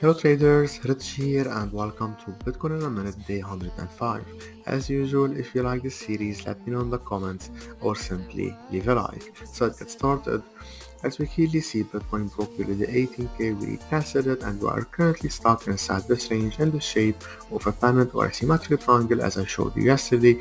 Hello traders, Rich here and welcome to Bitcoin in a Minute Day 105. As usual, if you like this series, let me know in the comments or simply leave a like. So let's get started. As we clearly see, Bitcoin broke below the 18k, we retested it and we are currently stuck inside this range in the shape of a pennant or a symmetric triangle as I showed you yesterday.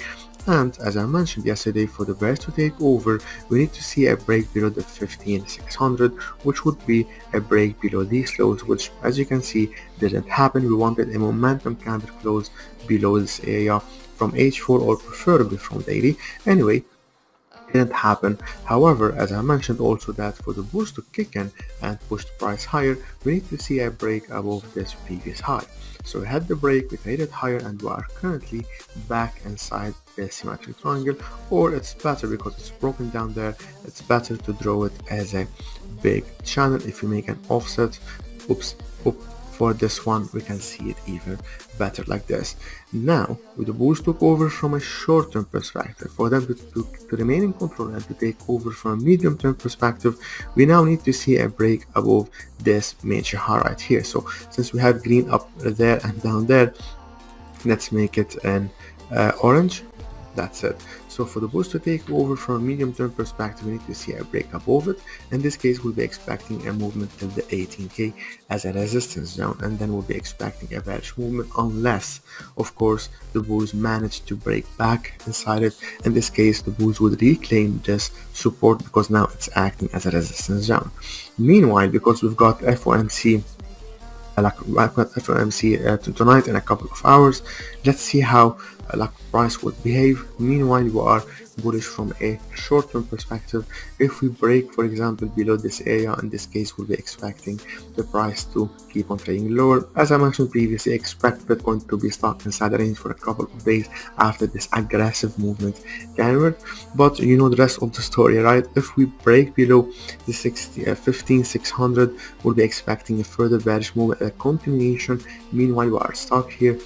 And as I mentioned yesterday, for the bears to take over, we need to see a break below the 15,600, which would be a break below these lows, which as you can see didn't happen. We wanted a momentum candle close below this area from H4 or preferably from daily. Anyway, didn't happen. However, as I mentioned also that for the boost to kick in and push the price higher, we need to see a break above this previous high. So we had the break, we traded higher, and we are currently back inside the symmetric triangle, or it's better because it's broken down there, it's better to draw it as a big channel. If you make an offset, for this one we can see it even better like this. Now with the bulls took over from a short-term perspective, for them to remain in control and to take over from a medium-term perspective, we now need to see a break above this major high right here. So since we have green up there and down there, let's make it an orange. That's it. So for the bulls to take over from a medium-term perspective, we need to see a break above it. In this case, we'll be expecting a movement till the 18k as a resistance zone, and then we'll be expecting a bearish movement unless, of course, the bulls manage to break back inside it. In this case, the bulls would reclaim this support because now it's acting as a resistance zone. Meanwhile, because we've got FOMC tonight in a couple of hours, let's see how price would behave. Meanwhile, we are bullish from a short-term perspective. If we break, for example, below this area, in this case we'll be expecting the price to keep on trading lower. As I mentioned previously, expect Bitcoin to be stuck inside the range for a couple of days after this aggressive movement downward, but you know the rest of the story, right? If we break below the 15,600, we'll be expecting a further bearish movement, a continuation. Meanwhile, we are stuck here.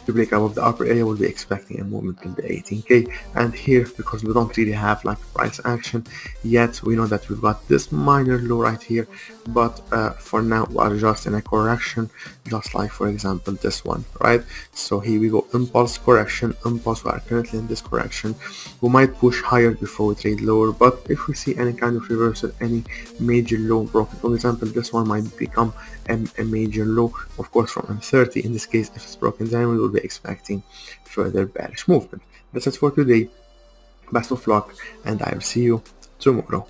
To break above the upper area, we'll be expecting a movement till the 18k, and here, because we don't really have like price action yet, we know that we've got this minor low right here, but for now we are just in a correction, just like for example this one, right? So here we go, impulse correction, impulse. We are currently in this correction. We might push higher before we trade lower, but if we see any kind of reversal, any major low broken, for example this one might become a major low, of course from M30. In this case, if it's broken down, we will be expecting further bearish movement. That's it for today. Best of luck, and I will see you tomorrow.